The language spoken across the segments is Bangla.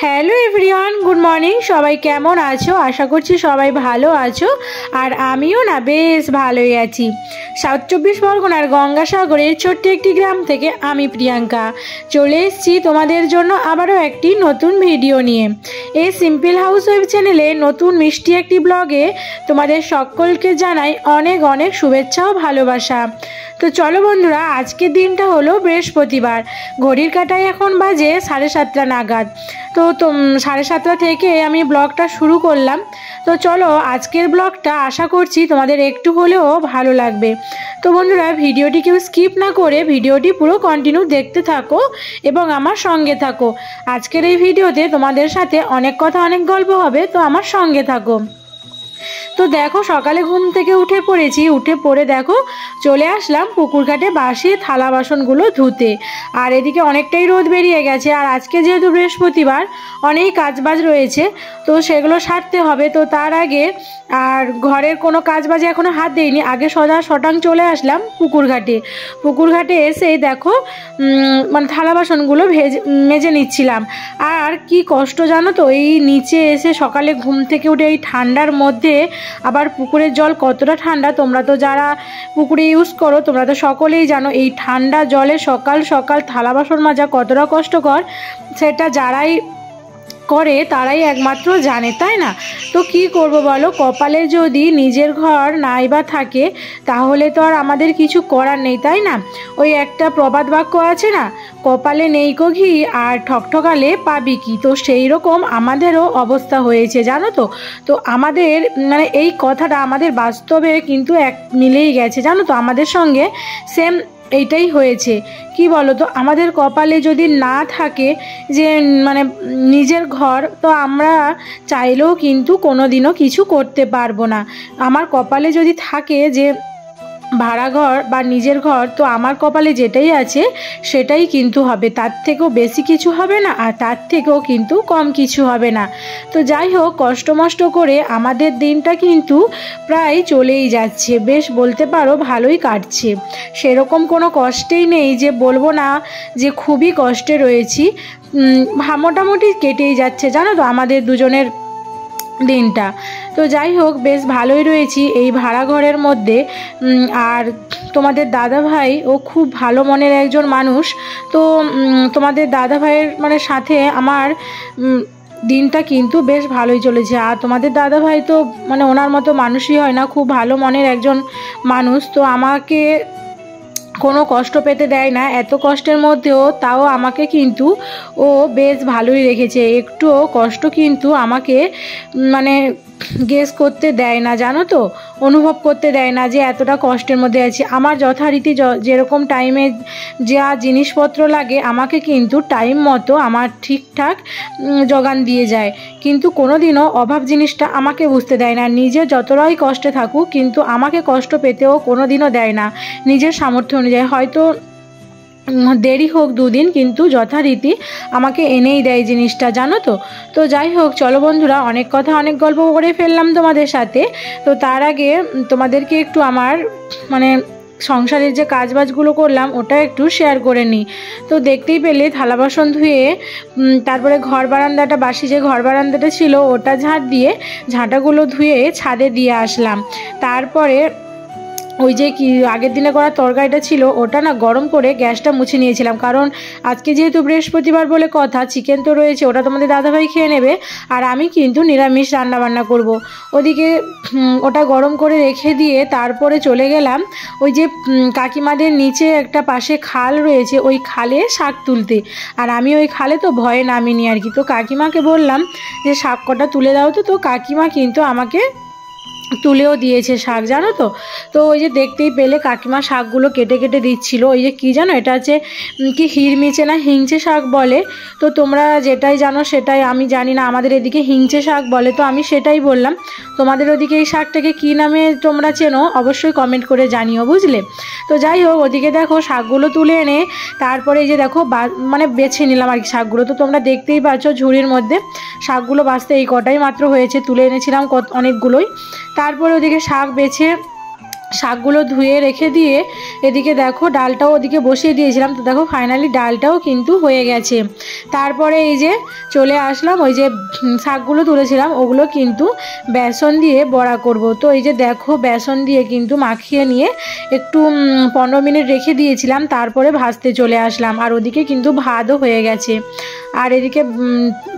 Hello everyone, good morning. সবাই কেমন আছো? আশা করছি সবাই ভালো আছো। আর আমিও না বেশ ভালোই আছি। সাউথ 24 পরগনার গঙ্গাসাগরের ছোট্ট একটি গ্রাম থেকে আমি প্রিয়াঙ্কা চলে এসেছি তোমাদের জন্য আবারও একটি নতুন ভিডিও নিয়ে। এই সিম্পল হাউস ওয়েব চ্যানেলে নতুন মিষ্টি একটি ব্লগে তোমাদের সকলকে জানাই অনেক অনেক শুভেচ্ছা ও ভালোবাসা। তো চলো বন্ধুরা, আজকের দিনটা হলো বৃহস্পতিবার। ঘড়ির কাঁটায় এখন বাজে 7:30 নাগাদ। তো 7:30 থেকে আমি ব্লগটা শুরু করলাম। তো চলো আজকের ব্লগটা আশা করছি তোমাদের একটু হলেও ভালো লাগবে। তো বন্ধুরা, ভিডিওটি কেউ স্কিপ না করে ভিডিওটি পুরো কন্টিনিউ দেখতে থাকো এবং আমার সঙ্গে থাকো। আজকের এই ভিডিওতে তোমাদের সাথে অনেক কথা অনেক গল্প হবে, তো আমার সঙ্গে থাকো। তো দেখো, সকালে ঘুম থেকে উঠে পড়েছি। উঠে পড়ে দেখো চলে আসলাম পুকুর ঘাটে বাসি থালা বাসনগুলো ধুতে। আর এদিকে অনেকটাই রোদ বেরিয়ে গেছে। আর আজকে যেহেতু বৃহস্পতিবার, অনেক কাজবাজ রয়েছে, তো সেগুলো সারতে হবে। তো তার আগে আর ঘরের কোনো কাজবাজে এখনও হাত দেইনি। আগে সটাং চলে আসলাম পুকুর ঘাটে। পুকুর ঘাটে এসে দেখো মানে থালা বাসনগুলো মেজে নিচ্ছিলাম। আর কি কষ্ট জানো তো, এই নিচে এসে সকালে ঘুম থেকে উঠে এই ঠান্ডার মধ্যে, আবার পুকুরের জল কতটা ঠান্ডা, তোমরা তো যারা পুকুরে ইউজ করো তোমরা তো সকলেই জানো এই ঠান্ডা জলে সকাল সকাল থালা বাসন মাজা কতটা কষ্টকর। সেটা যারাই করে তারাই একমাত্র জানে, তাই না? তো কি করব বলো, কপালে যদি নিজের ঘর নাই বা থাকে তাহলে তো আর আমাদের কিছু করার নেই, তাই না? ওই একটা প্রবাদ বাক্য আছে না, কপালে নেই কো ঘি আর ঠকঠকালে পাবি কি। তো সেই রকম আমাদেরও অবস্থা হয়েছে, জানো তো। তো আমাদের মানে এই কথাটা আমাদের বাস্তবে কিন্তু মিলেই গেছে, জানো তো। আমাদের সঙ্গে সেম এইটাই হয়েছে। কি বলো তো, আমাদের কপালে যদি না থাকে যে মানে নিজের ঘর, তো আমরা চাইলেও কিন্তু কোনোদিনও কিছু করতে পারবো না। আমার কপালে যদি থাকে যে ভাড়া ঘর বা নিজের ঘর, তো আমার কপালে যেটাই আছে সেটাই কিন্তু হবে। তার থেকেও বেশি কিছু হবে না, আর তার থেকেও কিন্তু কম কিছু হবে না। তো যাই হোক, কষ্ট করে আমাদের দিনটা কিন্তু প্রায় চলেই যাচ্ছে, বেশ বলতে পারো ভালোই কাটছে। সেরকম কোনো কষ্টেই নেই যে বলবো না যে খুবই কষ্টে রয়েছি। মোটামুটি কেটেই যাচ্ছে, জানো তো, আমাদের দুজনের দিনটা। তো যাই হোক, বেশ ভালোই রয়েছি এই ভাড়া ঘরের মধ্যে। আর তোমাদের দাদা ভাই ও খুব ভালো মনের একজন মানুষ। তো তোমাদের দাদা ভাইয়ের মানে সাথে আমার দিনটা কিন্তু বেশ ভালোই চলেছে। আর তোমাদের দাদা ভাই তো মানে ওনার মতো মানুষই হয় না, খুব ভালো মনের একজন মানুষ। তো আমাকে কোনো কষ্ট পেতে দেয় না, এত কষ্টের মধ্যেও তাও আমাকে কিন্তু ও বেশ ভালোই রেখেছে। একটুও কষ্ট কিন্তু আমাকে মানে গেস করতে দেয় না, জানো তো, অনুভব করতে দেয় না যে এতটা কষ্টের মধ্যে আছি। আমার যথারীতি যেরকম টাইমে যা জিনিসপত্র লাগে আমাকে কিন্তু টাইম মতো আমার ঠিকঠাক যোগান দিয়ে যায়। কিন্তু কোনোদিনও অভাব জিনিসটা আমাকে বুঝতে দেয় না। নিজে যতটাই কষ্টে থাকুক কিন্তু আমাকে কষ্ট পেতেও কোনোদিনও দেয় না। নিজের সামর্থ্য অনুযায়ী হয়তো দেরি হোক দুদিন, কিন্তু যথারীতি আমাকে এনেই দেয় জিনিসটা, জানো তো। তো যাই হোক, চলো বন্ধুরা, অনেক কথা অনেক গল্প করে ফেললাম তোমাদের সাথে। তো তার আগে তোমাদেরকে একটু আমার মানে সংসারের যে কাজবাজগুলো করলাম ওটা একটু শেয়ার করে নিই। তো দেখতেই পেলে থালা বাসন ধুয়ে তারপরে ঘর বারান্দাটা, বাসি যে ঘর বারান্দাটা ছিল ওটা ঝাঁট দিয়ে ঝাঁটাগুলো ধুয়ে ছাদে দিয়ে আসলাম। তারপরে ওই যে কি আগের দিনে করা তরকারিটা ছিল ওটা না গরম করে গ্যাসটা মুছে নিয়েছিলাম, কারণ আজকে যেহেতু বৃহস্পতিবার বলে কথা, চিকেন তো রয়েছে, ওটা তোমাদের দাদাভাই খেয়ে নেবে। আর আমি কিন্তু নিরামিষ রান্নাবান্না করব। ওদিকে ওটা গরম করে রেখে দিয়ে তারপরে চলে গেলাম ওই যে কাকিমাদের নিচে একটা পাশে খাল রয়েছে, ওই খালে শাক তুলতে। আর আমি ওই খালে তো ভয়ে নামিনি আর কি। তো কাকিমাকে বললাম যে শাক কটা তুলে দাও। তো কাকিমা কিন্তু আমাকে তুলেও দিয়েছে শাক, জানো তো। তো ওই যে দেখতেই পেলে কাকিমা শাকগুলো কেটে কেটে দিচ্ছিল। ওই যে কী জানো, এটা আছে কি হিরমিচে না হিংচে শাক বলে। তো তোমরা যেটাই জানো সেটাই, আমি জানি না, আমাদের এদিকে হিংচে শাক বলে, তো আমি সেটাই বললাম। তোমাদের ওদিকে এই শাকটাকে কী নামে তোমরা চেনো অবশ্যই কমেন্ট করে জানিও, বুঝলে। তো যাই হোক, ওদিকে দেখো শাকগুলো তুলে এনে তারপরে এই যে দেখো মানে বেছে নিলাম আর কি শাকগুলো। তো তোমরা দেখতেই পাচ্ছ ঝুড়ির মধ্যে শাকগুলো বাছতে এই কটাই মাত্র হয়েছে, তুলে এনেছিলাম অনেকগুলোই। তারপরে ওদিকে শাক বেছে শাকগুলো ধুয়ে রেখে দিয়ে এদিকে দেখো ডালটাও ওদিকে বসিয়ে দিয়েছিলাম। তো দেখো ফাইনালি ডালটাও কিন্তু হয়ে গেছে। তারপরে এই যে চলে আসলাম, ওই যে শাকগুলো তুলেছিলাম ওগুলো কিন্তু বেসন দিয়ে বড়া করব। তো এই যে দেখো বেসন দিয়ে কিন্তু মাখিয়ে নিয়ে একটু 15 মিনিট রেখে দিয়েছিলাম, তারপরে ভাজতে চলে আসলাম। আর ওদিকে কিন্তু ভাতও হয়ে গেছে। আর এদিকে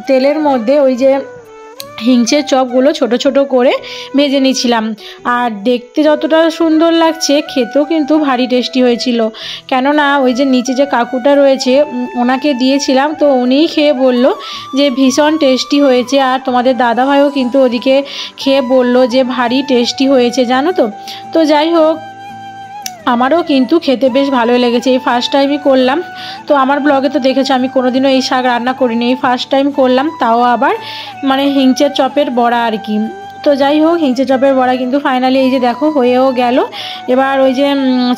তেলের মধ্যে ওই যে হিংচের চপগুলো ছোট ছোট করে ভেজে নিয়েছিলাম। আর দেখতে যতটা সুন্দর লাগছে খেতেও কিন্তু ভারী টেস্টি হয়েছিল। কেননা ওই যে নিচে যে কাকুটা রয়েছে ওনাকে দিয়েছিলাম, তো উনিই খেয়ে বলল যে ভীষণ টেস্টি হয়েছে। আর তোমাদের দাদাভাইও কিন্তু ওদিকে খেয়ে বলল যে ভারী টেস্টি হয়েছে জানো তো। তো যাই হোক, আমারও কিন্তু খেতে বেশ ভালোই লেগেছে। এই ফার্স্ট টাইমই করলাম। তো আমার ব্লগে তো দেখেছো আমি কোনোদিনও এই শাক রান্না করিনি, এই ফার্স্ট টাইম করলাম, তাও আবার মানে হিংচের চপের বড়া আর কি। তো যাই হোক, হিংচে চপের বড়া কিন্তু ফাইনালি এই যে দেখো হয়েও গেল। এবার ওই যে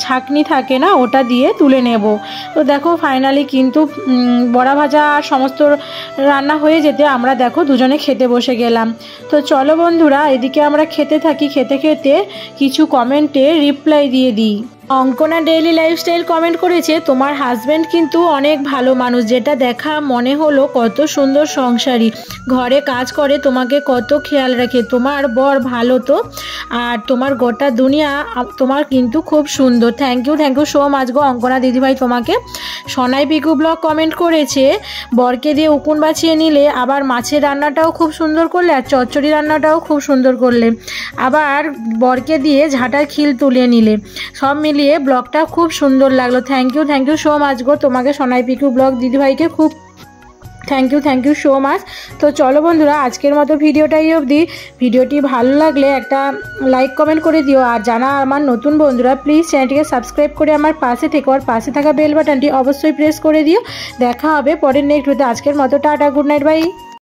ছাঁকনি থাকে না ওটা দিয়ে তুলে নেব। তো দেখো ফাইনালি কিন্তু বড়া ভাজা আর সমস্ত রান্না হয়ে যেতে আমরা দেখো দুজনে খেতে বসে গেলাম। তো চলো বন্ধুরা এদিকে আমরা খেতে থাকি। খেতে খেতে কিছু কমেন্টে রিপ্লাই দিয়ে দিই। অঙ্কনা ডেইলি লাইফস্টাইল কমেন্ট করেছে, তোমার হাজব্যান্ড কিন্তু অনেক ভালো মানুষ, যেটা দেখা মনে হলো কত সুন্দর সংসারী, ঘরে কাজ করে, তোমাকে কত খেয়াল রাখে, তোমার বর ভালো তো, আর তোমার গোটা দুনিয়া তোমার কিন্তু খুব সুন্দর। থ্যাংক ইউ সো মাচ গো অঙ্কনা দিদিভাই তোমাকে। সোনাই পিকু ব্লগ কমেন্ট করেছে, বরকে দিয়ে উকুন বাছিয়ে নিলে, আবার মাছের রান্নাটাও খুব সুন্দর করলে, আর চচ্চড়ি রান্নাটাও খুব সুন্দর করলে, আবার বরকে দিয়ে ঝাঁটার খিল তুলিয়ে নিলে, সব মিলিয়ে ব্লগটা খুব সুন্দর লাগলো। থ্যাংক ইউ সো মাচ গো তোমাকে সোনাই পিকু ব্লগ দিদিভাইকে খুব থ্যাংক ইউ সো মাচ। তো চলো বন্ধুরা আজকের মতো ভিডিওটাই অবধি। ভিডিওটি ভালো লাগলে একটা লাইক কমেন্ট করে দিও। আর জানা আমার নতুন বন্ধুরা প্লিজ চ্যানেলটিকে সাবস্ক্রাইব করে আমার পাশে থেকো, আর পাশে থাকা বেল বাটনটি অবশ্যই প্রেস করে দিও। দেখা হবে পরের নেক্সট ভিডিওতে। আজকের মতো টাটা, গুড নাইট, বাই।